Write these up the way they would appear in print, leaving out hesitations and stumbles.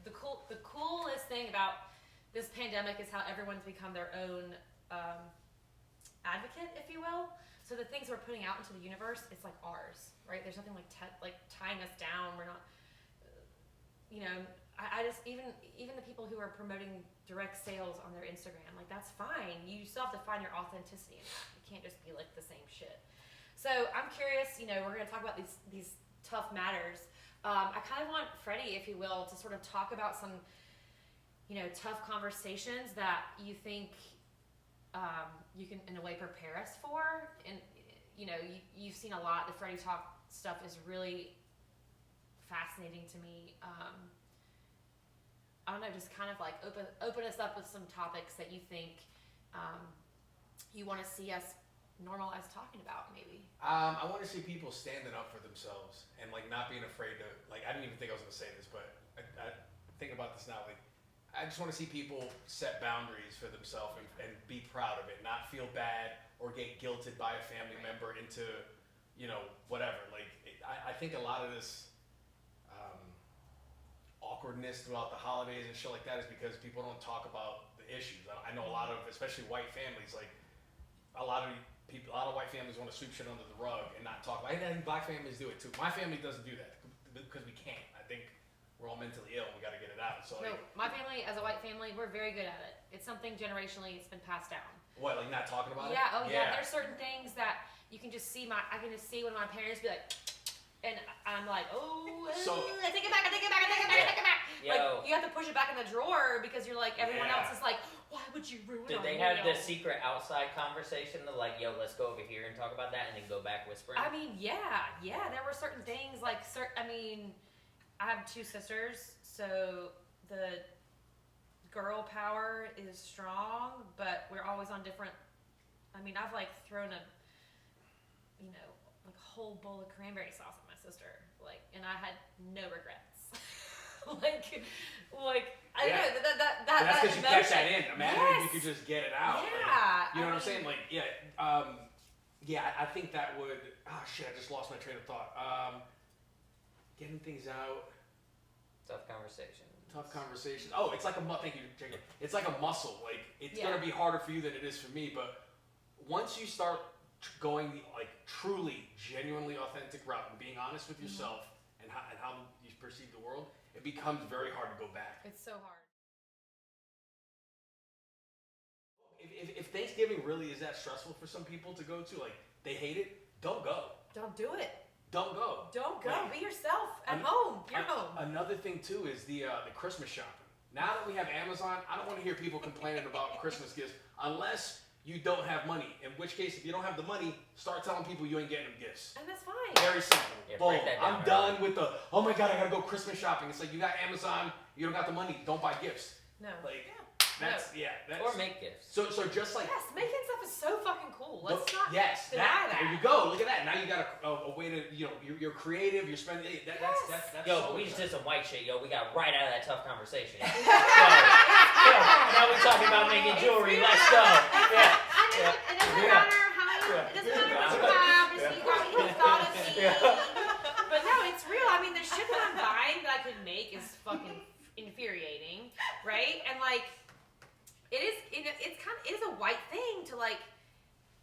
the coolest thing about this pandemic is how everyone's become their own advocate, if you will. So the things we're putting out into the universe, it's like ours, right? There's nothing like tying us down. We're not, I just even the people who are promoting direct sales on their Instagram, like that's fine. You still have to find your authenticity in that. You can't just be like the same shit. So I'm curious. We're going to talk about these tough matters. I kind of want Freddy, if you will, to sort of talk about some, tough conversations that you think you can, in a way, prepare us for. And, you've seen a lot. The Freddy Talk stuff is really fascinating to me. I don't know, just kind of like open us up with some topics that you think you want to see us normalize talking about, maybe. I want to see people standing up for themselves and like not being afraid to, like, I didn't even think I was going to say this, but I think about this now. Like, I just want to see people set boundaries for themselves and be proud of it, not feel bad or get guilted by a family member into, whatever. Like, I think a lot of this awkwardness throughout the holidays and shit like that is because people don't talk about the issues. I know a lot of, especially white families, like a lot of white families want to sweep shit under the rug and not talk about it. And black families do it too. My family doesn't do that because we can't. I think we're all mentally ill and we got to get it out. So no, my family, as a white family, we're very good at it. It's something generationally, it's been passed down. What, like not talking about it? Yeah, there's certain things that you can just see I can just see when my parents be like, and I'm like, I take it back. Yo. Like, you have to push it back in the drawer because you're like, everyone else is like, why would you ruin it? Did they have the secret outside conversation of like, yo, let's go over here and talk about that and then go back whispering? I mean, yeah, there were certain things like, I have two sisters, so the girl power is strong, but we're always on different, I've like thrown a whole bowl of cranberry sauce at my sister, and I had no regrets. I know that. That's because you kept that in. Imagine yes. if you could just get it out. Yeah, you know what I'm saying? I think that would. Oh shit! I just lost my train of thought. Getting things out. Tough conversation. Oh, it's like thank you, Jacob. It's like a muscle. Like it's gonna be harder for you than it is for me. But once you start going the truly, genuinely authentic route and being honest with yourself and how you perceive the world, it becomes very hard to go back. It's so hard. If Thanksgiving really is that stressful for some people to go to, like they hate it, don't go. Don't do it. Don't go. Don't go. Be yourself at home. You're home. Another thing too is the Christmas shopping. Now that we have Amazon, I don't want to hear people complaining about Christmas gifts unless you don't have money. In which case, if you don't have the money, start telling people you ain't getting them gifts. And that's fine. Very simple. Yeah, Boom. down, I'm done with the, oh my God, I gotta go Christmas shopping. It's like, you got Amazon, you don't got the money, don't buy gifts. No. That's. Or make gifts. So just like. Yes, making stuff is so fucking cool. Let's not deny that. There you go. Look at that. Now you got a way to, you're creative, you're spending, that's yo, we just did some white shit, yo. We got right out of that tough conversation. Now we're talking about making jewelry. Let's go. Yeah. It doesn't matter how what you have, just you thought of me. But no, it's real. The shit that I'm buying that I could make is fucking infuriating, right? And it is a white thing to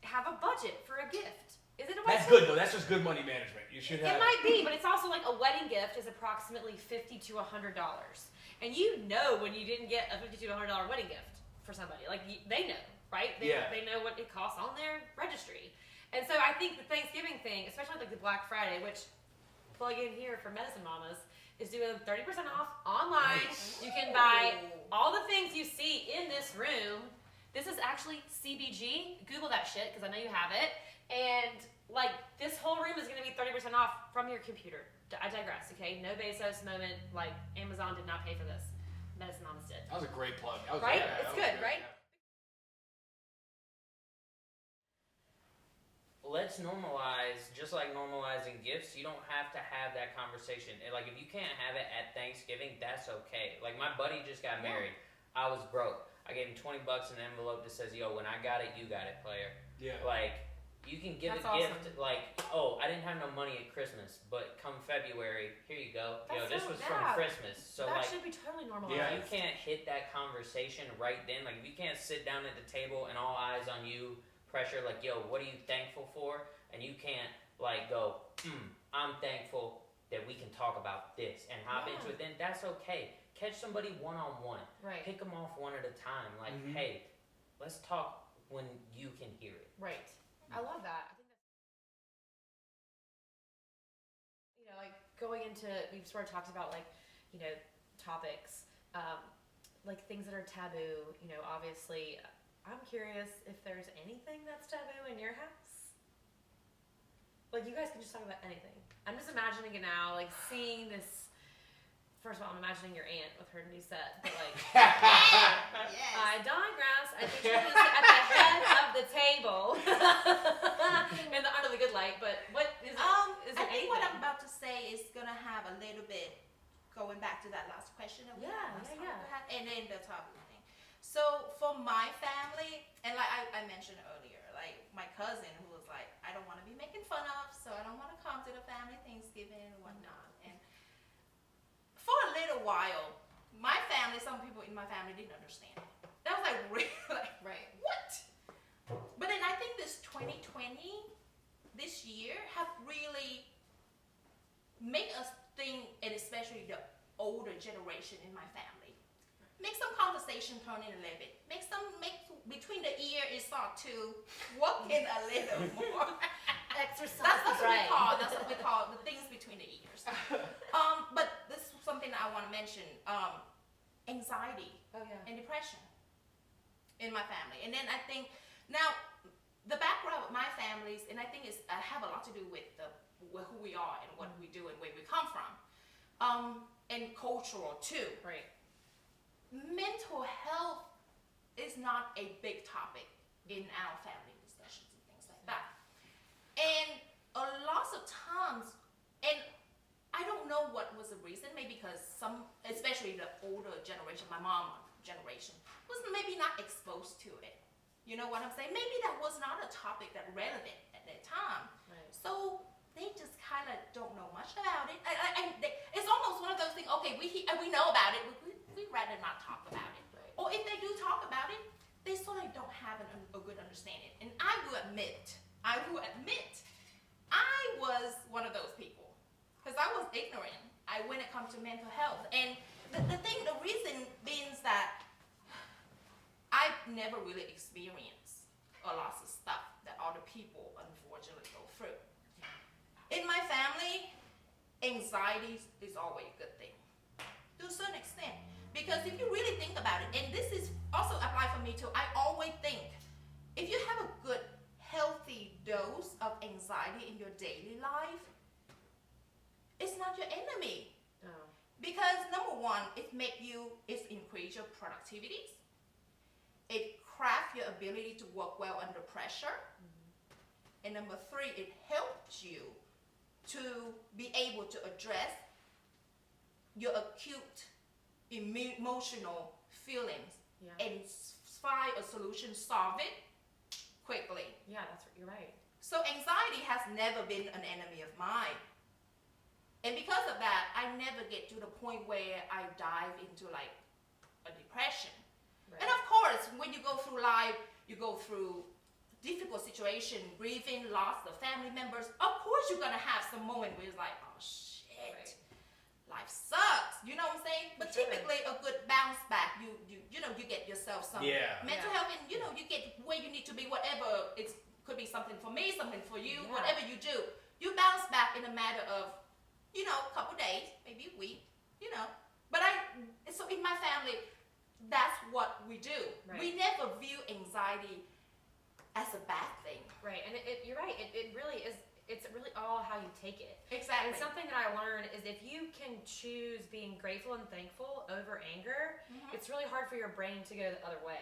have a budget for a gift. Is it a white That's thing? good though. That's just good money management. You should have. It might be, but it's also a wedding gift is approximately $50 to $100, and when you didn't get a $50 to $100 wedding gift for somebody, they know. Right? They know what it costs on their registry. And so I think the Thanksgiving thing, especially the Black Friday, which plug in here for Medicine Mamas, is doing 30% off online. Nice. You can buy all the things you see in this room. This is actually CBG. Google that shit because I know you have it. And this whole room is going to be 30% off from your computer. I digress, okay? No Bezos moment. Amazon did not pay for this. Medicine Mamas did. That was a great plug. Right? It's good, right? Let's normalize, just like normalizing gifts, you don't have to have that conversation. And if you can't have it at Thanksgiving, that's okay. My buddy just got married. I was broke. I gave him $20 in an envelope that says, yo, when I got it, you got it, player. Yeah. You can give That's a awesome. gift like, oh, I didn't have no money at Christmas, but come February, here you go. This was from Christmas. So that like, should be totally normalized. Yeah, you can't hit that conversation right then. Like, if you can't sit down at the table and all eyes on you, pressure, like, yo, what are you thankful for? And you can't, like, go, I'm thankful that we can talk about this and hop into it, then that's okay. Catch somebody one-on-one. Right. Pick them off one at a time. Like, hey, let's talk when you can hear it. Right. I love that. I think that's, like going into, we've sort of talked about like, topics, like things that are taboo, obviously I'm curious if there's anything that's taboo in your house. Like you guys can just talk about anything. I'm just imagining it now, like seeing this. First of all, I'm imagining your aunt with her new set, but like, yes. I digress. I think she's at the head of the table, under the good light. But what is it? I think what I'm about to say is gonna have a little bit going back to that last question that we had, and then the topic thing. So for my family, and like I mentioned earlier, like my cousin who was like, I don't want to be making fun of, so I don't want to come to the family Thanksgiving and whatnot. And for a little while, my family, some people in my family didn't understand. That was like really like, right. What? But then I think this 2020, this year, have really made us think, and especially the older generation in my family, make some conversation turn in a little bit. Make between the ear is start to walk in a little more. Exercise. That's what we call the things between the ears. But this is something that I want to mention. Anxiety and depression in my family. And then I think now the background of my families, and I think it's have a lot to do with who we are and what we do and where we come from, and cultural too. Right. Mental health is not a big topic in our family discussions and things like that. And a lot of times, and I don't know what was the reason, maybe because some, especially the older generation, my mom generation, was maybe not exposed to it. You know what I'm saying? Maybe that was not a topic that relevant at that time. Right. So they just kind of don't know much about it. It's almost one of those things, okay, we know about it, we'd rather not talk about it. Right. Or if they do talk about it, they sort of don't have a good understanding. And I will admit, I was one of those people. Because I was ignorant when it comes to mental health. And the reason being that I've never really experienced a lot of stuff that other people unfortunately go through. In my family, anxiety is always a good thing, to a certain extent. Because if you really think about it, and this is also applied for me too, I always think, if you have a good, healthy dose of anxiety in your daily life, it's not your enemy. Oh. Because number one, it increase your productivity. It craft your ability to work well under pressure. And number three, it helps you to be able to address your acute emotional feelings and find a solution, solve it quickly. Yeah, you're right. So anxiety has never been an enemy of mine. And because of that, I never get to the point where I dive into like a depression. Right. And of course, when you go through life, you go through difficult situation, grieving, loss of family members. Of course, you're gonna have some moment where it's like, oh shit, life sucks. You know what I'm saying? But typically, a good bounce back. You get yourself some mental health, and you get where you need to be. Whatever it could be, something for me, something for you. Whatever you do, you bounce back in a matter of a couple days, maybe a week. But so in my family, that's what we do. Right. We never view anxiety as a bad thing. Right, and you're right. It really is. It's really all how you take it. Exactly. And something that I learned is if you can choose being grateful and thankful over anger, it's really hard for your brain to go the other way.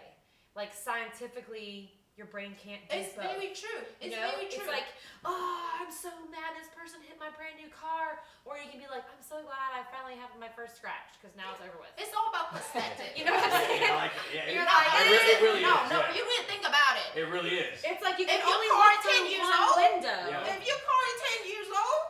Like scientifically, your brain can't do It's both. very true. It's very true. It's like, oh, I'm so mad this person hit my brand new car. Or you can be like, I'm so glad I finally have my first scratch because now it's over with. It's all about perspective. You know what I'm saying? I like it. Yeah, You're like, it really no, is. you really think about about it. It really is. It's like you can If you're only look 10 through years one old, window. Yeah. If you're calling 10 years old,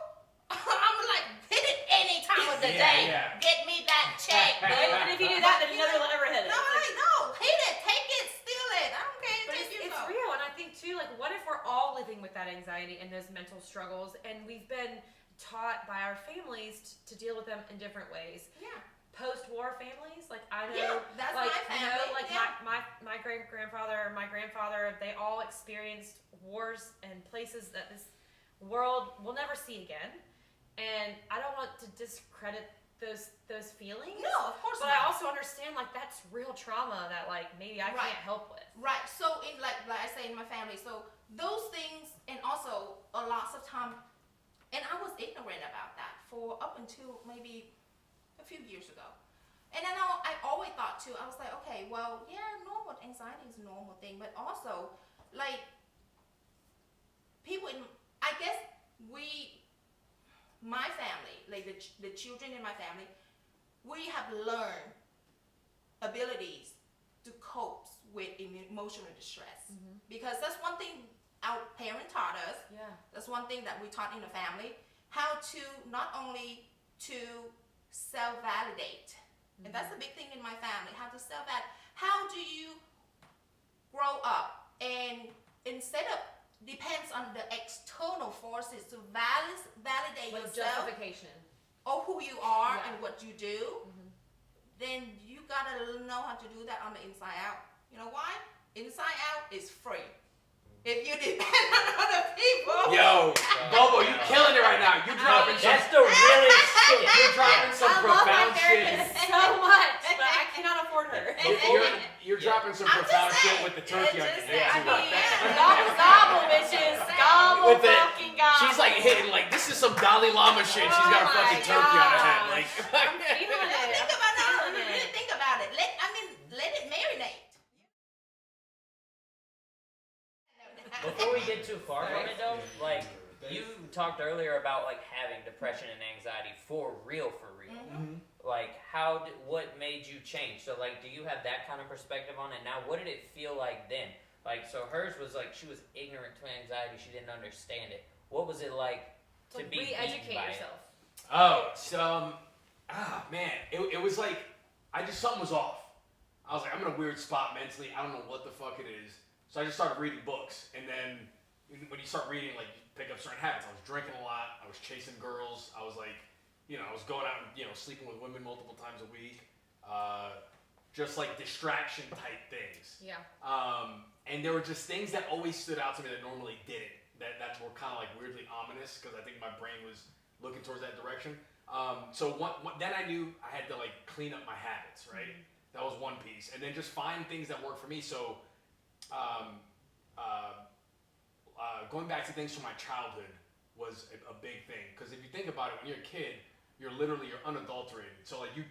I'm like, hit it any time of the day. Yeah. Get me that check. And if you do that, then you never will ever hit it. No, It's like- like, no, hit it, take it, steal it. I don't care. But 10 years it's old. real, and I think too, like, what if we're all living with that anxiety and those mental struggles, and we've been taught by our families to deal with them in different ways. Yeah. Post-war families, like I know, Yeah, that's like my family. you know, like yeah. my great grandfather or my grandfather, they all experienced wars and places that this world will never see again. And I don't want to discredit those feelings. No, of course But not. I also understand like that's real trauma that like maybe I Right. can't help with. Right. So in like I say in my family, so those things, and also a lots of time, and I was ignorant about that for up until maybe a few years ago. And I know I always thought too, I was like, okay, well, yeah, normal anxiety is a normal thing, but also like people in, I guess my family, like the children in my family, we have learned abilities to cope with emotional distress. Mm-hmm. Because that's one thing our parent taught us. Yeah. That's one thing that we taught in the family, how to not only to self-validate, and that's a big thing in my family, how to self-validate. How do you grow up and instead of depends on the external forces to validate With yourself justification. or who you are Yeah. and what you do, then you gotta know how to do that on the inside out. You know why? Inside out is free. If you depend on other people. Yo, Bobo, you killing it right now. You're dropping some. That's the realest shit. You're dropping some I love my profound therapist shit. so much, but I cannot afford her. You're dropping some I'm just profound shit saying. with the turkey on Just, your I head. mean, gobble gobble, bitches. Gobble With the- fucking gobble. She's like hitting like this is some Dalai Lama shit. She's got a Oh fucking my turkey on her head. gosh. Like I'm feeling it. Think about that. Feeling Really it. think about it. Let it marinate. Before we get too far from it though, like you talked earlier about like having depression and anxiety for real. Mm-hmm. Like what made you change? So like, do you have that kind of perspective on it now? What did it feel like then? Like, so hers was like she was ignorant to anxiety. She didn't understand it. What was it like to Like, be beaten re-educate by yourself. oh, so man, it was like something was off. I was like, I'm in a weird spot mentally. I don't know what the fuck it is. So I just started reading books, and then when you start reading, like you pick up certain habits. I was drinking a lot. I was chasing girls. I was like, I was going out and sleeping with women multiple times a week. Just like distraction type things. Yeah. And there were just things that always stood out to me that normally didn't. That were kind of like weirdly ominous because I think my brain was looking towards that direction. So then I knew I had to like clean up my habits, right? Mm-hmm. That was one piece, and then just find things that work for me. So, going back to things from my childhood was a big thing because if you think about it, when you're a kid, you're unadulterated. So like you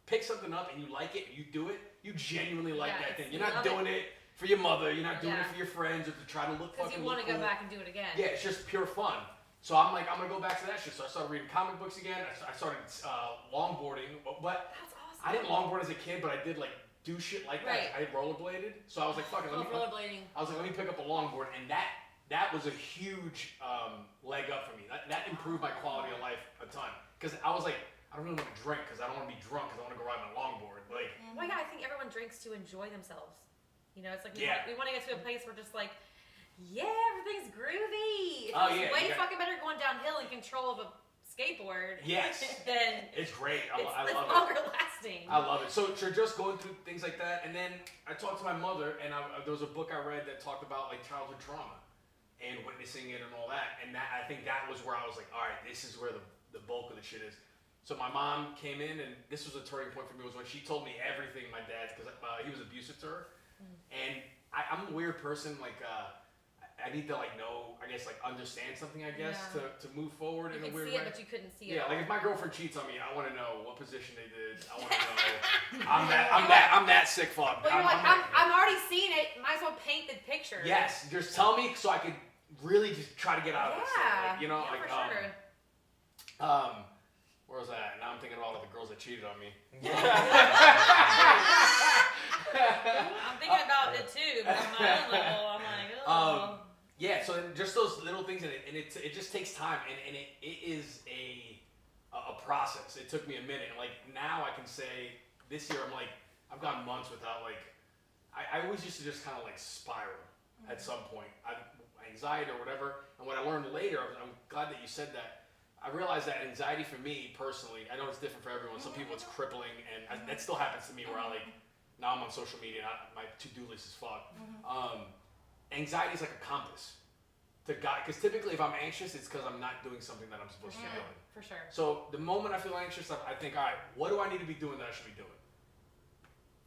pick something up and you like it and you do it, you genuinely like that thing. You're not doing it for your mother, you're not doing it for your friends or to try to look fucking cool. Because you want to go back and do it again. Yeah, it's just pure fun. So I'm like, I'm gonna go back to that shit. So I started reading comic books again. I started longboarding, but That's awesome. I didn't longboard as a kid, but I did like do shit like that. I rollerbladed, so I was like, fuck it, rollerblading. I was like, let me pick up a longboard, and that was a huge leg up for me. That improved my quality of life a ton. Because I was like, I don't really want to drink because I don't want to be drunk because I want to go ride my longboard. Like, Well, yeah, I think everyone drinks to enjoy themselves. It's like Yeah. we want to get to a place where just like, yeah, everything's groovy. It's Oh, yeah, way you got- fucking better going downhill in control of a skateboard. Yes. Than it's great. I it's love it. longer lasting. I love it. So just going through things like that, and then I talked to my mother, and there was a book I read that talked about like childhood trauma and witnessing it and all that, and I think that was where I was like, all right, this is where the bulk of the shit is. So my mom came in, and this was a turning point for me, was when she told me everything my dad, because he was abusive to her, and I'm a weird person, like I need to like know, I guess like understand something, I guess, to move forward in a weird way. You could see it, but you couldn't see it. Yeah, like if my girlfriend cheats on me, I want to know what position they did. I want to know. I'm that sick fuck. Well, you're like, I'm already seeing it. Might as well paint the picture. Yes, just tell me so I could really just try to get out of this. Yeah, Like, for sure. Where was that? Now I'm thinking about all the girls that cheated on me. I'm thinking about it too, but on my own level, I'm like, oh. Yeah, so just those little things, and it just takes time, and it is a process. It took me a minute. Like now I can say this year I've gone months without I always used to just kind of spiral at some point, anxiety or whatever. And what I learned later, I'm glad that you said that. I realized that anxiety for me personally, I know it's different for everyone. Some people it's crippling, and that still happens to me where now I'm on social media and my to-do list is fucked. Anxiety is like a compass to guide, because typically if I'm anxious, it's because I'm not doing something that I'm supposed to be doing. For sure. So the moment I feel anxious, I think, all right, what do I need to be doing that I should be doing?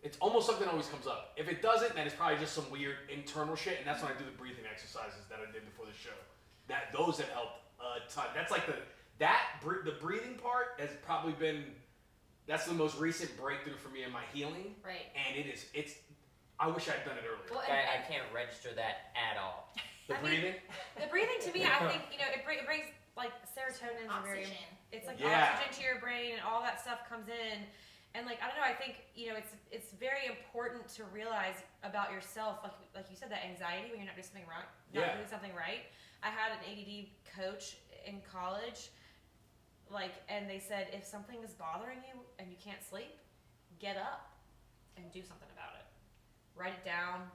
It's almost something always comes up. If it doesn't, then it's probably just some weird internal shit, and that's when I do the breathing exercises that I did before the show. Those have helped a ton. That's like the breathing part has probably been, that's the most recent breakthrough for me in my healing. Right. And it's I wish I'd done it earlier. Well, I can't register that at all. The breathing? The breathing to me, I think, it brings serotonin. Oxygen. It's oxygen to your brain, and all that stuff comes in. And I don't know, I think, it's very important to realize about yourself, like you said, that anxiety when you're not doing something right. Doing something right. I had an ADD coach in college, and they said, if something is bothering you and you can't sleep, get up and do something about it. Write it down,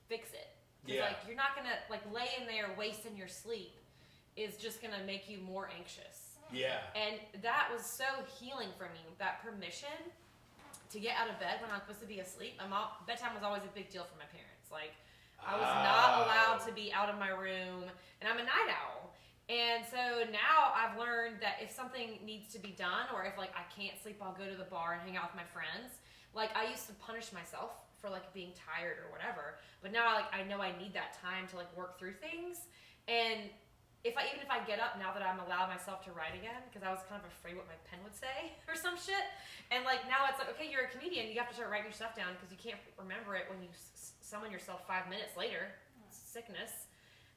fix it. Because you're not gonna lay in there wasting your sleep is just gonna make you more anxious. Yeah. And that was so healing for me. That permission to get out of bed when I'm supposed to be asleep. Bedtime was always a big deal for my parents. I was not allowed to be out of my room, and I'm a night owl. And so now I've learned that if something needs to be done, or if I can't sleep, I'll go to the bar and hang out with my friends. I used to punish myself for being tired or whatever, but now I know I need that time to work through things. And even if I get up now that I'm allowed myself to write again, because I was kind of afraid what my pen would say or some shit, and now it's okay, you're a comedian, you have to start writing your stuff down because you can't remember it when you summon yourself 5 minutes later. It's sickness.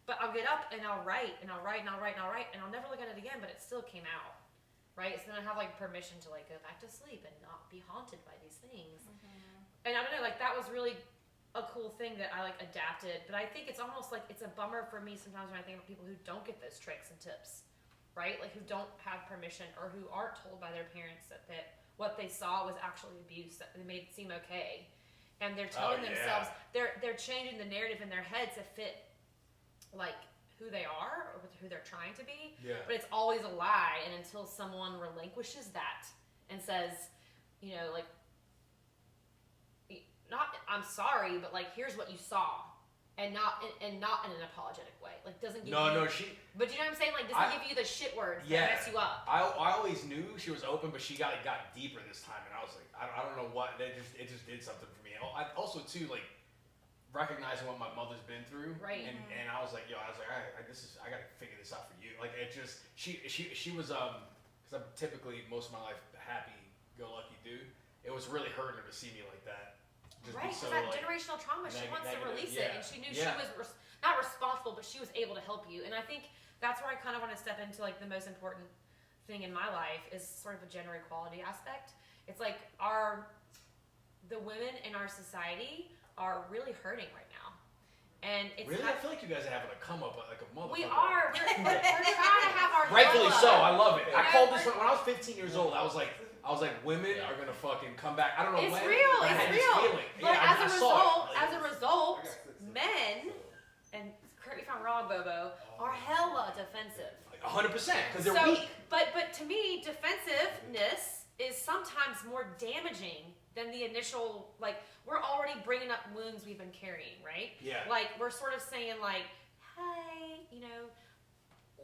But I'll get up and I'll write and I'll write and I'll write and I'll write, and I'll never look at it again, but it still came out, right? So then I have permission to go back to sleep and not be haunted by these things. And I don't know, that was really a cool thing that I adapted. But I think it's almost it's a bummer for me sometimes when I think about people who don't get those tricks and tips, right? Who don't have permission, or who aren't told by their parents that what they saw was actually abuse, that they made it seem okay. And they're telling themselves, they're changing the narrative in their head to fit who they are or who they're trying to be. Yeah. But it's always a lie, and until someone relinquishes that and says, not I'm sorry, but here's what you saw, and not in an apologetic way. Doesn't give But you know what I'm saying? Doesn't give you the shit words that mess you up. I always knew she was open, but she got deeper this time, and I was I don't know what. It just did something for me. I also too recognizing what my mother's been through, right? And I was I gotta figure this out for you. She was because I'm typically most of my life a happy-go-lucky dude. It was really hurting her to see me like that. Right, because that generational trauma, she wants to release it, and she knew she was not responsible, but she was able to help you. And I think that's where I kind of want to step into the most important thing in my life is sort of a gender equality aspect. It's the women in our society are really hurting right now. And it's really, I feel like you guys are having a come up like a motherfucker. We are. We're trying to have our rightfully so. I love it. Yeah, I called this when I was 15 years old. I was like, women are gonna fucking come back. I don't know it's when. Real. But I had this feeling. But I saw it. as a result, men, and correct me if I'm wrong, Bobo, are hella defensive. 100%, because they're weak. But to me, defensiveness is sometimes more damaging than the initial. We're already bringing up wounds we've been carrying, right? Yeah. We're sort of saying hey,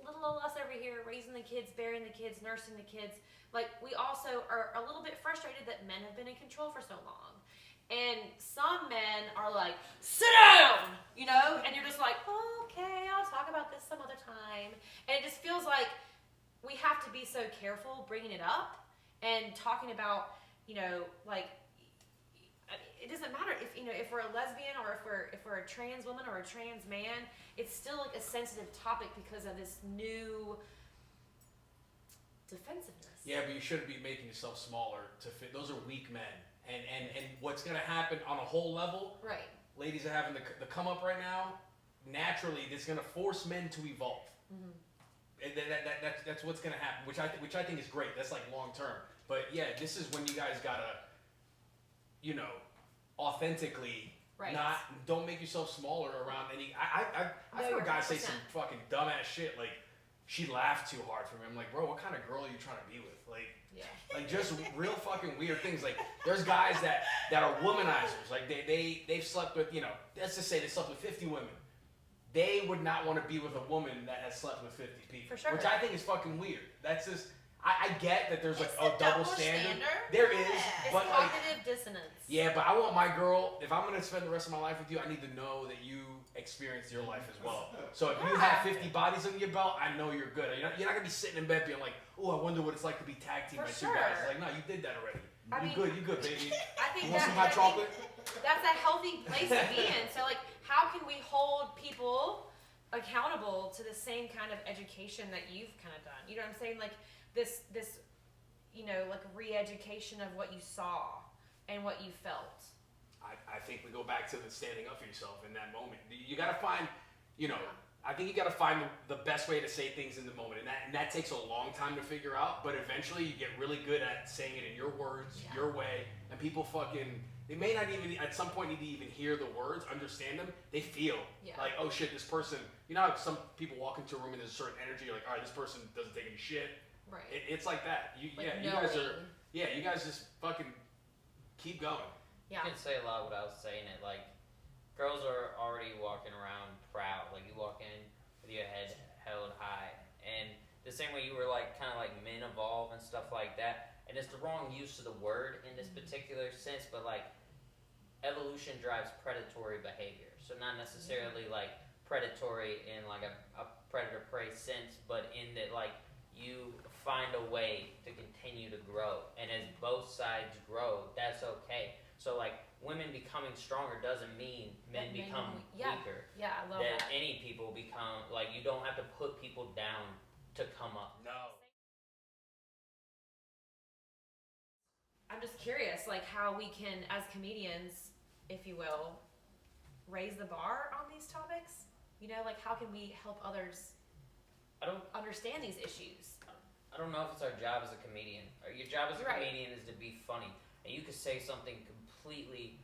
little old us over here, raising the kids, burying the kids, nursing the kids. We also are a little bit frustrated that men have been in control for so long. And some men are sit down, and you're just okay, I'll talk about this some other time. And it just feels we have to be so careful bringing it up and talking about, it doesn't matter if we're a lesbian or if we're a trans woman or a trans man, it's still a sensitive topic because of this new defensiveness. Yeah, but you shouldn't be making yourself smaller to fit. Those are weak men. And what's going to happen on a whole level, right? Ladies are having the come up right now. Naturally, it's going to force men to evolve. Mm-hmm. And that's what's going to happen, which I think is great. That's like long term. But yeah, this is when you guys gotta, authentically don't make yourself smaller around any. I've heard guys say some fucking dumbass shit like, she laughed too hard for me. I'm like, bro, what kind of girl are you trying to be with? Like just real fucking weird things. Like there's guys that are womanizers. Like they've slept with, let's just say they slept with 50 women. They would not want to be with a woman that has slept with 50 people. For sure. Which I think is fucking weird. That's just, I get that there's like a double standard. There is. It's but cognitive dissonance. Yeah, but I want my girl, if I'm going to spend the rest of my life with you, I need to know that you experienced your life as well. So if you have 50 bodies under your belt, I know you're good. You're not going to be sitting in bed being like, oh, I wonder what it's like to be tag team by two guys. It's like, no, you did that already. You good, baby. I think you want some hot chocolate? That's a healthy place to be in. So, like, how can we hold people accountable to the same kind of education that you've kind of done? You know what I'm saying? Like, this like re-education of what you saw and what you felt. I think we go back to the standing up for yourself in that moment. You got to find, I think you got to find the best way to say things in the moment, and that takes a long time to figure out. But eventually, you get really good at saying it in your words, your way, and people they may not even at some point need to even hear the words, understand them. They feel like, oh shit, this person. You know how some people walk into a room and there's a certain energy, you're like, all right, this person doesn't take any shit. Right. It's like that. You guys just fucking keep going. Yeah. You can say a lot without saying it. Like, girls are already walking around proud. Like, you walk in with your head held high. And the same way you were, like, kind of like men evolve and stuff like that. And it's the wrong use of the word in this particular sense, but, like, evolution drives predatory behavior. So not necessarily, like, predatory in, like, a predator-prey sense, but in that, like, you find a way to continue to grow. And as both sides grow, that's okay. So, like, women becoming stronger doesn't mean men become weaker. Yeah, I love that. Any people become, like, you don't have to put people down to come up. No. I'm just curious, like, how we can, as comedians, if you will, raise the bar on these topics. Like, how can we help others understand these issues? I don't know if it's our job as a comedian. Your job as a comedian is to be funny. And you could say something completely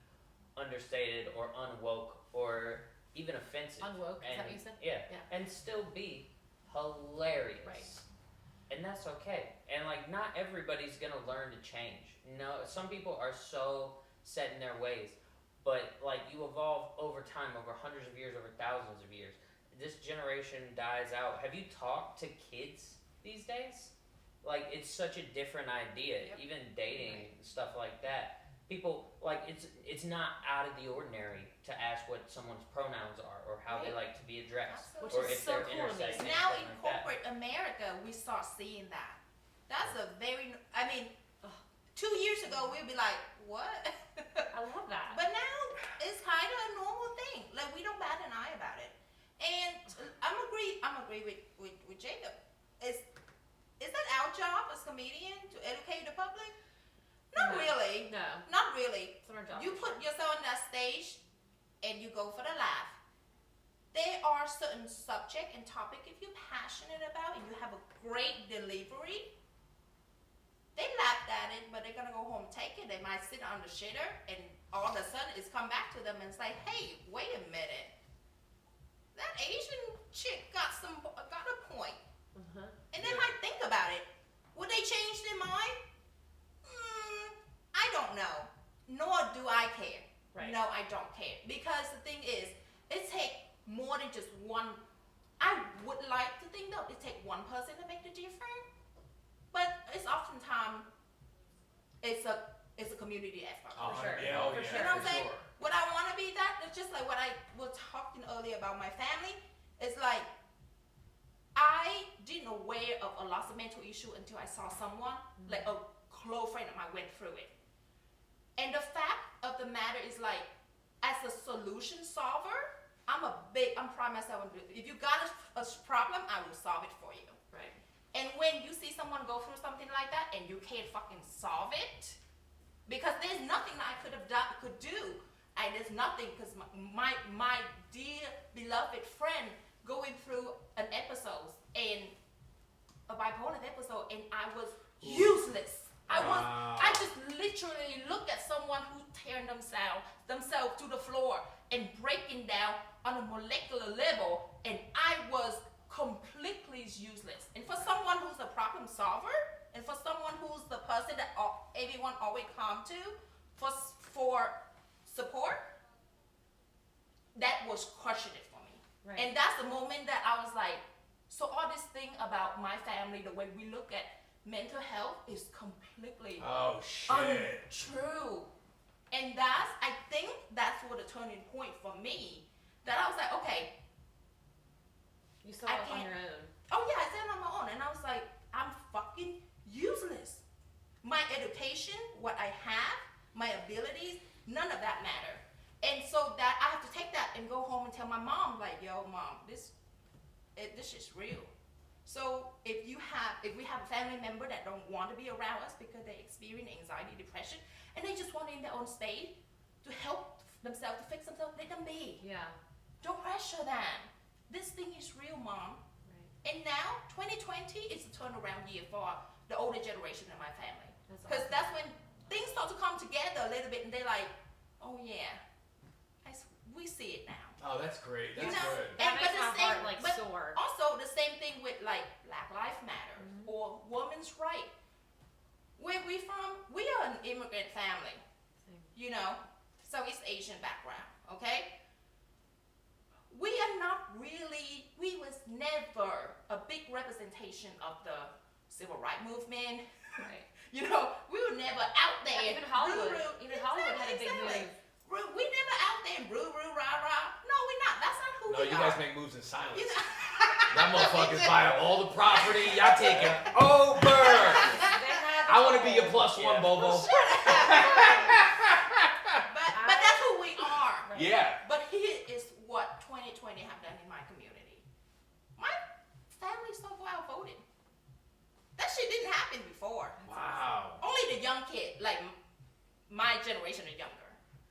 understated or unwoke or even offensive. Unwoke, is that what you said? Yeah. And still be hilarious. Right. And that's okay. And, like, not everybody's going to learn to change. No, some people are so set in their ways. But, like, you evolve over time, over hundreds of years, over thousands of years. This generation dies out. Have you talked to kids these days? Like, it's such a different idea. Yep. Even dating, stuff like that. People, like, it's not out of the ordinary to ask what someone's pronouns are or how they like to be addressed. Absolutely. Or if they're intersecting. Now in corporate America, we start seeing that. That's a very, 2 years ago, we'd be like, what? I love that. But now, it's kind of a normal thing. Like, we don't bat an eye about it. And I'm agree with Jacob. Is that our job as comedian to educate the public? Not really. No. Not really. It's not our job. You put yourself on that stage and you go for the laugh. There are certain subject and topic if you're passionate about and you have a great delivery, they laughed at it, but they're gonna go home and take it. They might sit on the shitter and all of a sudden it's come back to them and say, hey, wait a minute. That Asian chick got a point. And they might think about it. Would they change their mind? I don't know. Nor do I care. Right. No, I don't care. Because the thing is, it takes more than just one. I would like to think that it takes one person to make the difference. But it's oftentimes, it's a community effort. For sure. Yeah, for sure. You know what I'm saying? Would I want to be that? It's just like what I was talking earlier about my family. It's like, I didn't aware of a lots of mental issue until I saw someone, like a close friend of mine went through it. And the fact of the matter is, like, as a solution solver, I'm pride myself on, if you got a problem, I will solve it for you. Right. And when you see someone go through something like that and you can't fucking solve it, because there's nothing I could do. There's nothing, because my dear beloved friend going through an episode, and a bipolar episode, and I was useless. I just literally look at someone who's tearing themselves to the floor and breaking down on a molecular level, and I was completely useless. And for someone who's a problem solver, and for someone who's the person that everyone always come to for support, that was crushing it for me. Right. And that's the moment that I was like, so all this thing about my family, the way we look at mental health is completely untrue. And I think that's what a turning point for me, that I was like, okay. You saw it on your own. Oh yeah, I said it on my own. And I was like, I'm fucking useless. My education, what I have, my abilities, none of that matter. And so that I have to take that and go home and tell my mom, like, yo, mom, this is real. So if we have a family member that don't want to be around us because they experience anxiety, depression, and they just want in their own state to help themselves, to fix themselves, let them be. Yeah. Don't pressure them. This thing is real, Mom. Right. And now, 2020 is a turnaround year for the older generation in my family. Because that's when things start to come together a little bit, and they're like, oh yeah, we see it now. Oh, that's great. That's good. That makes my heart sore. Also, the same thing with like Black Lives Matter or women's right. Where we from? We are an immigrant family. You know, Southeast Asian background. Okay. We are not really. We was never a big representation of the civil rights movement. Right. You know, we were never out there. Even Hollywood. Hollywood had a big move. We never out there and rah, rah. No, we're not. That's not who we are. No, you guys make moves in silence. That motherfucker's buying all the property. Y'all taking over. I want to be your plus one, Bobo. But that's who we are. Right? Yeah. But here is what 2020 have done in my community. My family so far voted. That shit didn't happen before. Wow. Only the young kid, like my generation or younger.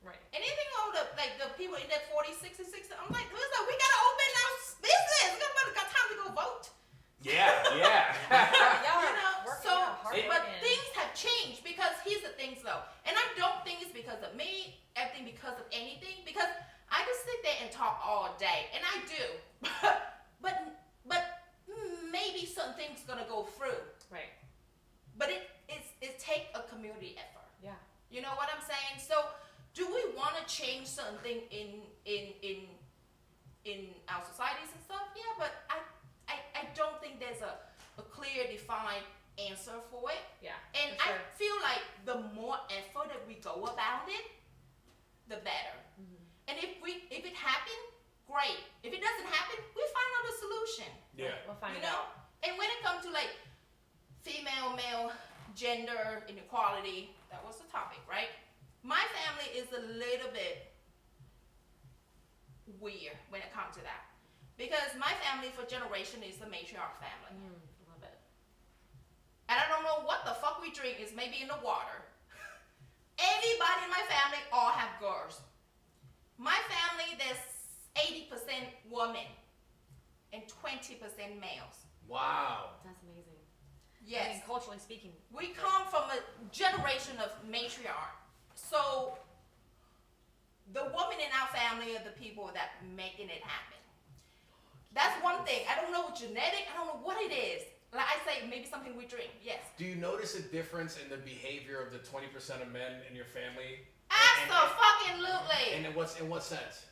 Right. Anything older, like the people in that 40, 60, I'm like, we gotta open our business. We got time to go vote. Yeah. But things have changed, because here's the things though, and I don't think it's because of me. I think because of anything, because I can sit there and talk all day, and I do, but maybe certain things gonna go through. Right. But it take a community effort. Yeah. You know what I'm saying? So, do we want to change something in our societies and stuff? Yeah, but I don't think there's a clear, defined answer for it. Yeah. And I feel like the more effort that we go about it, the better. Mm-hmm. And if it happens, great. If it doesn't happen, we find another solution. Yeah. We'll find it out. And when it comes to like female, male, gender inequality, that was the topic, right? My family is a little bit weird when it comes to that, because my family for generation is the matriarch family. Love it. And I don't know what the fuck we drink, is maybe in the water. Everybody in my family all have girls. My family, there's 80% women and 20% males. Wow. That's amazing. Yes. I mean, culturally speaking. We come from a generation of matriarch. So, the women in our family are the people that making it happen. That's one thing. I don't know genetic. I don't know what it is. Like I say, maybe something we drink. Yes. Do you notice a difference in the behavior of the 20% of men in your family? Absolutely. And in what sense?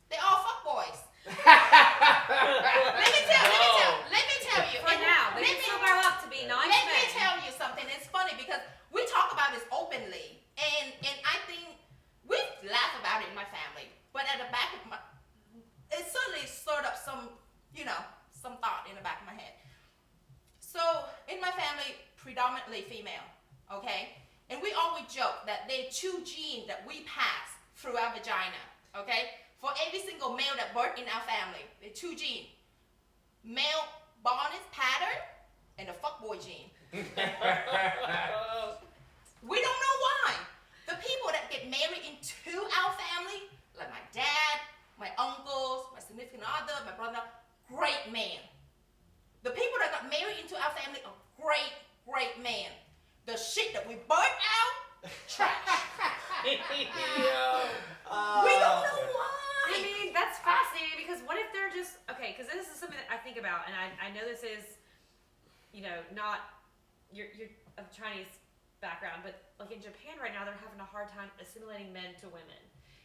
They all fuck boys. Let me tell you. For now, they can still grow up to be nice men. Let me tell you something. It's funny because we talk about this openly. And I think we laugh about it in my family, but at the back of it certainly stirred up some thought in the back of my head. So in my family, predominantly female, okay? And we always joke that there are 2 genes that we pass through our vagina, okay? For every single male that birthed in our family, there are 2 genes. Male baldness pattern and the fuckboy gene. We don't know why. The people that get married into our family, like my dad, my uncles, my significant other, my brother, great man. The people that got married into our family are great, great man. The shit that we burnt out, trash. We don't know why. I mean, that's fascinating because what if they're just, okay, because this is something that I think about, and I know this is, not, you're of Chinese background, but like in Japan right now, they're having a hard time assimilating men to women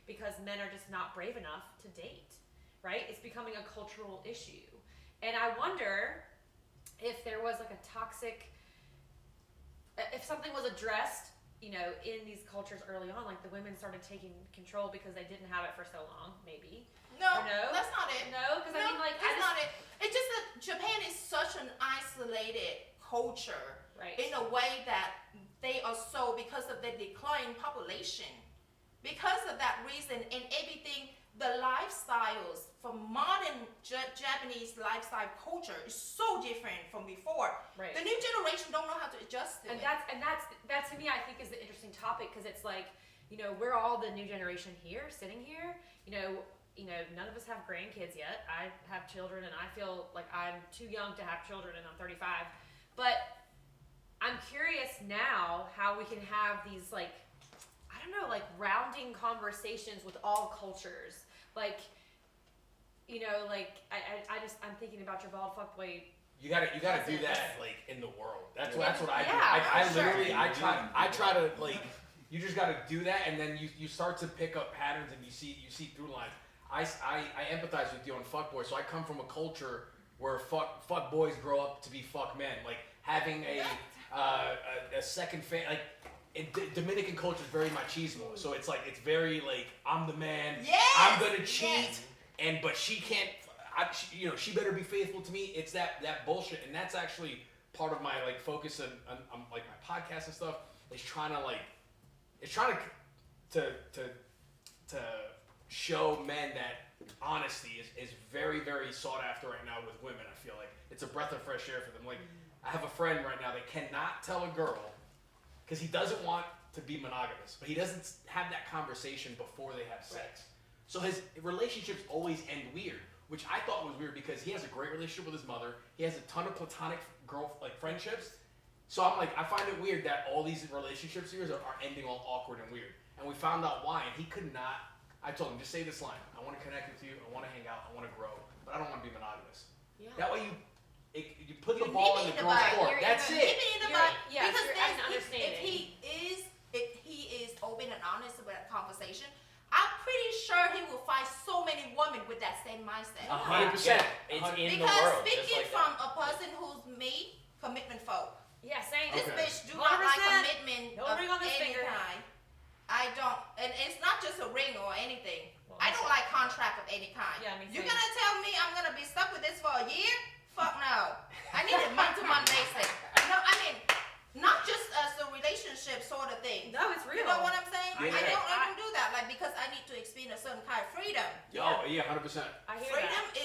because men are just not brave enough to date, right? It's becoming a cultural issue. And I wonder if there was like a toxic, if something was addressed, in these cultures early on, like the women started taking control because they didn't have it for so long, maybe. No, no? That's not it. No, because I mean, like, that's not it. It's just that Japan is such an isolated culture, right, in a way that they are so, because of the declining population, because of that reason, and everything, the lifestyles from modern Japanese lifestyle culture is so different from before. Right. The new generation don't know how to adjust to it. That to me, I think is the interesting topic because it's like, we're all the new generation here, sitting here. None of us have grandkids yet. I have children, and I feel like I'm too young to have children, and I'm 35. But I'm curious now how we can have these rounding conversations with all cultures. I'm thinking about your bald fuckboy. You gotta do that like in the world. That's what I do. Yeah, I try to like. You just gotta do that, and then you start to pick up patterns, and you see through lines. I empathize with you on fuckboy. So I come from a culture where fuck boys grow up to be fuck men. Like having a second like. Dominican culture is very machismo, so it's very like I'm the man. Yes! I'm gonna cheat, yes. but she can't. She better be faithful to me. It's that bullshit, and that's actually part of my focus on like my podcast and stuff. Is trying to show men that honesty is very, very sought after right now with women. I feel like it's a breath of fresh air for them. Like I have a friend right now that cannot tell a girl. Because he doesn't want to be monogamous, but he doesn't have that conversation before they have sex. So his relationships always end weird, which I thought was weird because he has a great relationship with his mother. He has a ton of platonic friendships. So I'm like, I find it weird that all these relationships of yours are ending all awkward and weird. And we found out why, and he could not. I told him, just say this line: I want to connect with you, I want to hang out, I want to grow, but I don't want to be monogamous. Yeah. That way you put the ball in the girl's court. That's it. Yes, because I can understand if he is open and honest about that conversation, I'm pretty sure he will find so many women with that same mindset. 100%. It's in the because world. speaking from a person who's me, commitment phobe. Yeah, same. This bitch do not like 100%. commitment No of ring on this any finger. kind. I don't, and it's not just a ring or anything. Well, I don't like contract of any kind. Yeah, me You're too. gonna tell me I'm gonna be stuck with this for a year? Fuck no. I need it month-to-month basis. No, I mean, not just as a relationship sort of thing. No, it's real. You know what I'm saying? Yeah. I don't do that, because I need to experience a certain kind of freedom. Yeah, 100%. I hear Freedom that.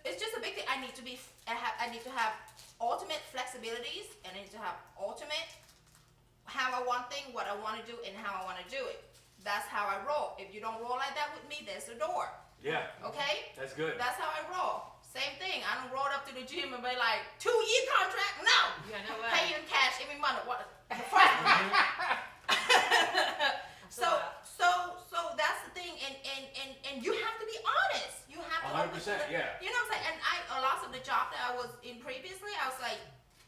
it's just a big thing. I need to have ultimate flexibilities, and I need to have ultimate how I want things, what I want to do, and how I want to do it. That's how I roll. If you don't roll like that with me, there's the door. Yeah. Okay? That's good. That's how I roll. Same thing. I don't roll up to the gym and be like, 2-year contract? No. Yeah, no way. Pay in cash every month. What? So that's the thing, and you have to be honest. You have to. 100%. Yeah. You know what I'm saying? And a lot of the job that I was in previously, I was like,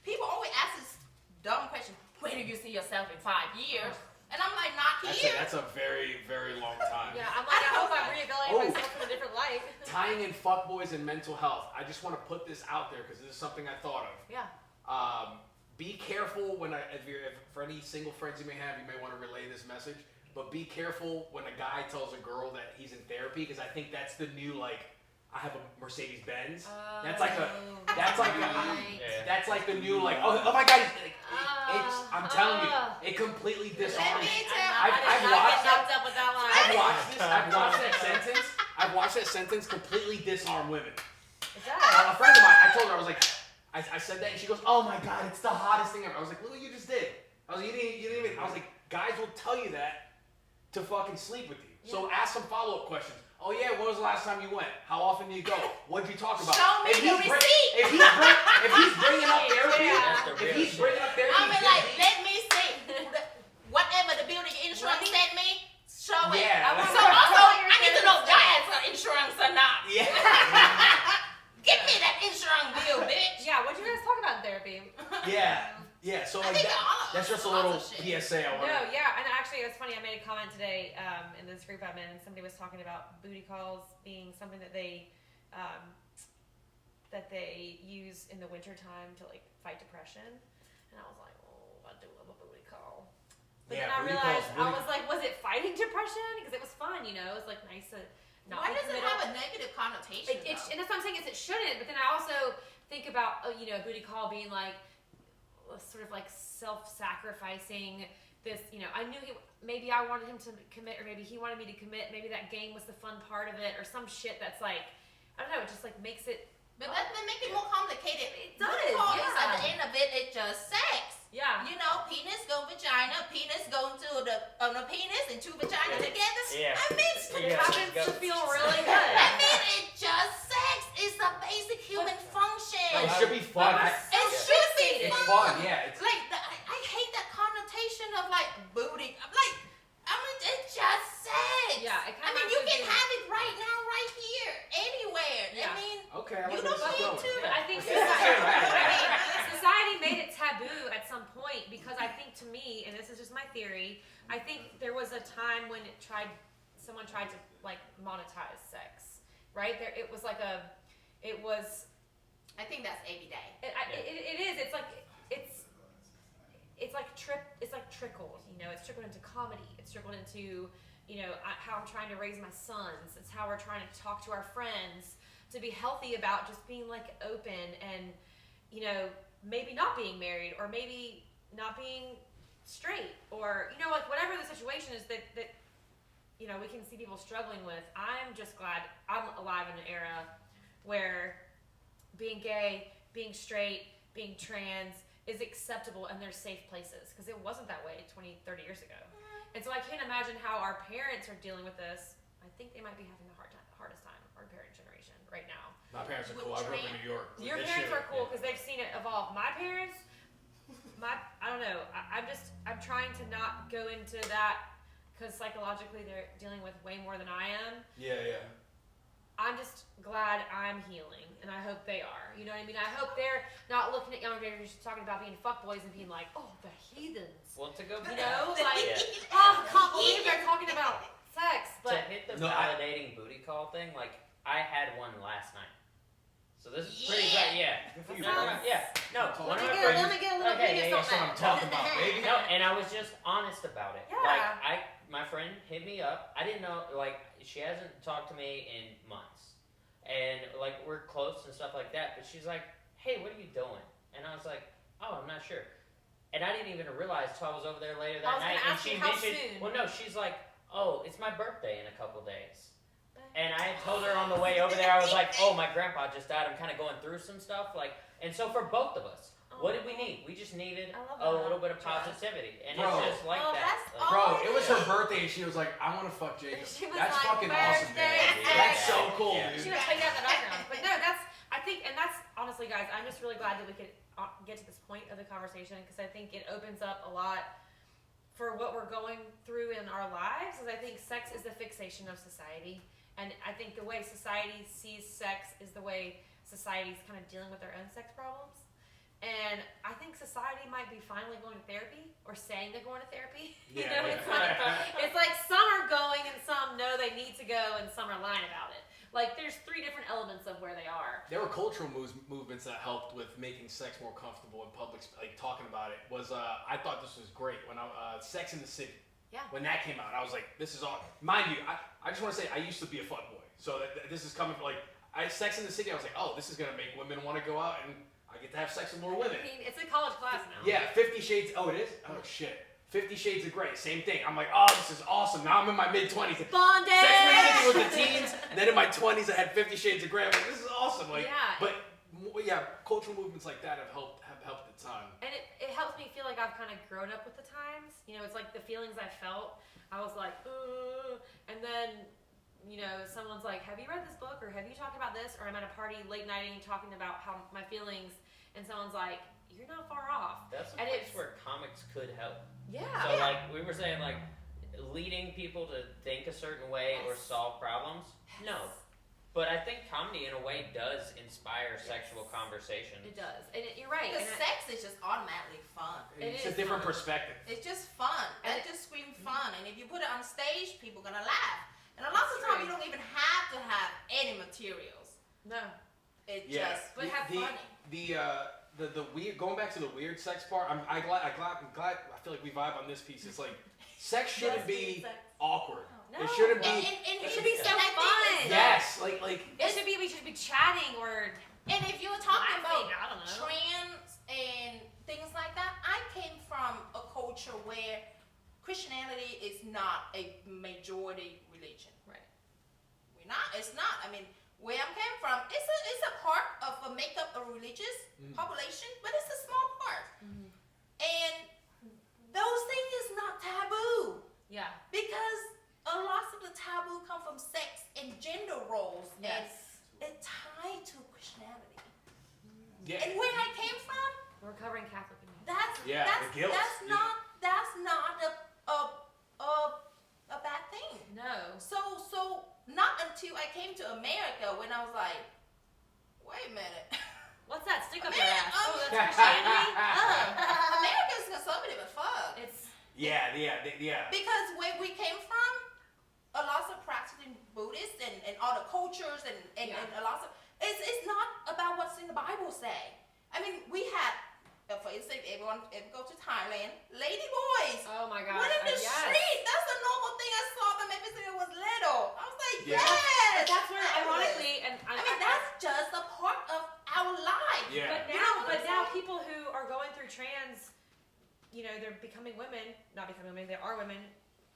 people always ask this dumb question: where do you see yourself in 5 years? And I'm like, not here. That's a very, very long time. Yeah, I'm like, I hope I'm reevaluating myself in a different light. Tying in fuckboys and mental health, I just want to put this out there because this is something I thought of. Yeah. Be careful if for any single friends you may have, you may want to relay this message. But be careful when a guy tells a girl that he's in therapy, because I think that's the new I have a Mercedes Benz. That's like the new oh my god. I'm telling you, it completely disarms. I've watched that sentence completely disarm women. It does. A friend of mine, I told her, I was like, I said that, and she goes, "Oh my God, it's the hottest thing ever." I was like, "Look what you just did." I was like, you didn't even. I was like, guys will tell you that to fucking sleep with you. So ask some follow-up questions. Oh yeah, when was the last time you went? How often do you go? What did you talk about? Show me the receipt. If he's bringing up therapy, I'll be like, let me see. Whatever the building insurance sent me, show it. Yeah. So also, I need to know if y'all have some insurance or not. Yeah. Give me that insurance bill, bitch. Yeah, what'd you guys talk about in therapy? Yeah, so I like think that's just a little PSA I want. No, yeah, and actually it's funny, I made a comment today in this group I'm in, and somebody was talking about booty calls being something that they use in the winter time to like fight depression. And I was like, oh, I do love a booty call. But then I realized, I was like, was it fighting depression? Because it was fun, you know, it was like nice to not Why be does it have a negative connotation? and that's what I'm saying, is it shouldn't, but then I also think about, you know, a booty call being like, sort of like self-sacrificing this, you know, I knew maybe I wanted him to commit, or maybe he wanted me to commit, maybe that game was the fun part of it, or some shit that's like, I don't know, it just like makes it. But that make it more complicated. It does, Because at the end of it, it's just sex. Yeah. You know, penis go vagina, penis go into the penis and two vaginas together. Yeah. I mean, It happens to feel really good. I mean, it's just sex. It's a basic human function. It should be fun. It should be It's fun. fun, yeah. It's Like, I hate that connotation of like booty. I'm like, it's just sex. Yeah, it I kinda mean, you reminds me can of- have it right now, right here, anywhere. Yeah. I mean, okay. I you like don't where this is need going. to. But I think society made it taboo at some point, because I think, to me, and this is just my theory, I think there was a time when someone tried to like monetize sex, right? It was like I think that's every day. it is. It's like trickled. You know, it's trickled into comedy. It's trickled into, you know, how I'm trying to raise my sons. It's how we're trying to talk to our friends, to be healthy about just being like open and, you know, maybe not being married, or maybe not being straight, or, you know, like whatever the situation is that you know, we can see people struggling with. I'm just glad I'm alive in an era where being gay, being straight, being trans is acceptable, and there's safe places, because it wasn't that way 20, 30 years ago. And so I can't imagine how our parents are dealing with this. I think they might be having the hardest time, our parent generation right now. My parents are cool. I grew up in New York. Your parents are cool because they've seen it evolve. My parents, I don't know. I'm trying to not go into that, because psychologically they're dealing with way more than I am. Yeah. I'm just glad I'm healing, and I hope they are. You know what I mean? I hope they're not looking at younger generations talking about being fuckboys and being like, oh, the heathens. Well, to go You know, like, Yeah. oh, I can't believe they're talking about sex. to But hit the validating booty call thing, like I had one last night. So this is pretty great. Yeah. Good for you, No, bro. yeah. No. Let One of me my get- friends. let me get a little Okay, penis yeah, on That's what I'm that. talking about, baby. No, and I was just honest about it. Yeah. Like my friend hit me up. I didn't know, like, she hasn't talked to me in months, and like we're close and stuff like that. But she's like, "Hey, what are you doing?" And I was like, "Oh, I'm not sure." And I didn't even realize till I was over there later that night, and she mentioned, "Well, no," she's like, "Oh, it's my birthday in a couple days." And I had told her on the way over there, I was like, "Oh, my grandpa just died. I'm kind of going through some stuff." Like, and so for both of us, what did we need? We just needed a little bit of positivity, and Bro. it's just like that. That's Like, Bro, it was her birthday, and she was like, "I want to fuck Jacob." She was That's like, fucking awesome, "Birthday dude. sex." That's so cool, Yeah. she dude. was playing out in the background. But no, I think, and that's honestly, guys, I'm just really glad that we could get to this point of the conversation, because I think it opens up a lot for what we're going through in our lives. Because I think sex is the fixation of society, and I think the way society sees sex is the way society's kind of dealing with their own sex problems. And I think society might be finally going to therapy, or saying they're going to therapy. You know, it's like some are going and some know they need to go, and some are lying about it. Like, there's three different elements of where they are. There were cultural movements that helped with making sex more comfortable in public, like talking about it. I thought this was great when Sex in the City. Yeah. When that came out, I was like, this is awesome. Mind you, I just want to say I used to be a fuckboy, so this is coming from Sex in the City. I was like, oh, this is gonna make women want to go out, and I get to have sex with more women. I mean, it's a college class now. Yeah, 50 Shades. Oh, it is. Oh shit. 50 Shades of Grey, same thing. I'm like, oh, this is awesome. Now I'm in my mid-20s. Bondage! Sex in the City was the teens. Then in my 20s, I had 50 Shades of Grey. I'm like, this is awesome. Like, Yeah. But cultural movements like that have helped a ton. And it helps me feel like I've kind of grown up with the times. It's like the feelings I felt. I was like, and then, someone's like, have you read this book, or have you talked about this, or I'm at a party late nighting talking about how my feelings, and someone's like, you're not far off. That's a place where comics could help. Yeah. So like we were saying, like leading people to think a certain way or solve problems. No. But I think comedy, in a way, does inspire sexual conversations. It does, and you're right. Because sex is just automatically fun. It's a different perspective. It's just fun. That just screams fun. And if you put it on stage, people are gonna laugh. And a lot of times, you don't even have to have any materials. No. But have funny. The weird, going back to the weird sex part. I'm glad. I feel like we vibe on this piece. It's like sex shouldn't be awkward. No. It shouldn't be. It should be so fun. Yes, like we should be chatting or. And if you're talking about I don't know. trans and things like that, I came from a culture where Christianity is not a majority religion. Right. It's not. I mean, where I came from, it's a part of a makeup of religious population, but it's a small part. Mm-hmm. And those things is not taboo. Yeah. Because a lot of the taboo come from sex and gender roles. Yes. And it's tied to Christianity. Yeah. And where I came from, We're covering Catholic in here. the guilt. That's not a bad thing. No. So not until I came to America when I was like, wait a minute. What's that? Stick up your America, ass. Oh, that's Christianity? America's conservative as fuck. Yeah. Because where we came from, a lot of practicing Buddhists and other cultures and a lot of it's not about what's in the Bible say. I mean, we had, for instance, everyone go to Thailand, lady boys. Oh my God. Went in the street. That's a normal thing. I saw them ever since I was little. I was like, yes. But that's where, ironically, and I mean, that's just a part of our life. Yeah. But now people who are going through trans, they're becoming women, not becoming women, they are women,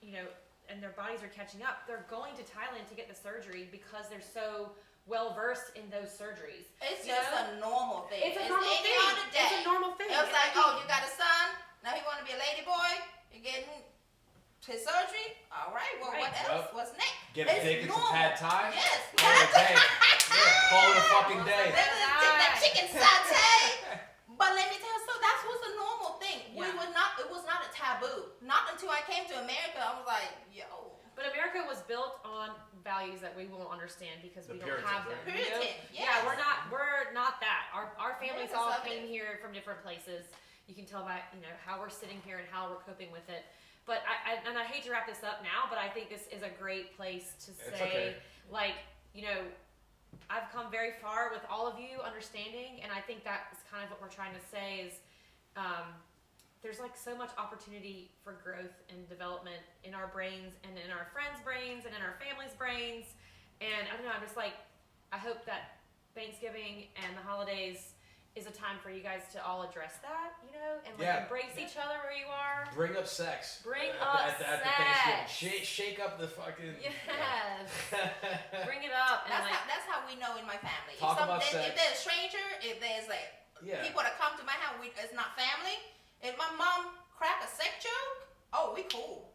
and their bodies are catching up. They're going to Thailand to get the surgery because they're so well versed in those surgeries. It's just a normal thing. It's a normal thing. It's a normal thing. It was like, oh, you got a son, now he want to be a lady boy, you're getting his surgery. All right, well, what else? What's next? Get a steak and some pad thai. Yes. Call it a day. Call it a fucking day. That chicken satay. But let me tell you, so that was a normal thing. Yeah. It was not a taboo. Not until I came to America, I was like, yo. But America was built on values that we won't understand because we don't have them. Puritan, Yeah, we're not that. Our families all conservative. came here from different places. You can tell by how we're sitting here and how we're coping with it. But I hate to wrap this up now, but I think this is a great place to say, I've come very far with all of you understanding, and I think that is kind of what we're trying to say is there's so much opportunity for growth and development in our brains and in our friends' brains and in our families' brains. And I don't know, I'm just I hope that Thanksgiving and the holidays is a time for you guys to all address that, and embrace each other where you are. Bring up sex. Bring up at the Thanksgiving. Shake up the fucking. Yes. Bring it up. And that's how we know in my family. Talk about sex. If there's a stranger, if there's people that come to my house, it's not family. If my mom crack a sex joke, oh, we cool.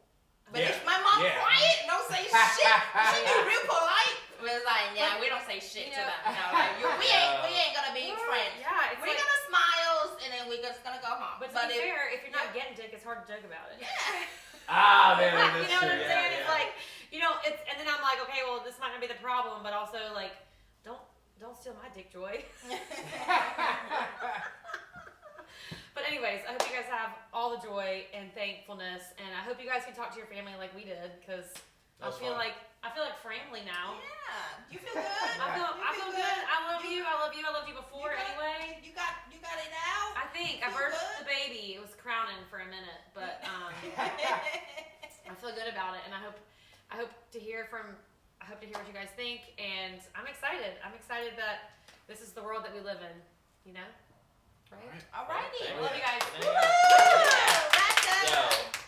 But if my mom quiet, don't say shit, she be real polite. It's like, we don't say shit to them. We ain't gonna be friends. Yeah, we're gonna smile and then we're just gonna go home. But to be fair, if you're not getting dick, it's hard to joke about it. Yeah. Man, that's you know true. what I'm saying? It's like, and then I'm like, okay, well, this might not be the problem, but also don't steal my dick joy. But anyways, I hope you guys have all the joy and thankfulness, and I hope you guys can talk to your family like we did, because I feel like family now. Yeah, you feel good. I feel good. I love you. I loved you before anyway. You got it out. I think I birthed the baby. It was crowning for a minute, but I feel good about it, and I hope to hear what you guys think, and I'm excited. I'm excited that this is the world that we live in. Right? Alrighty. I love you guys. Woo! Right.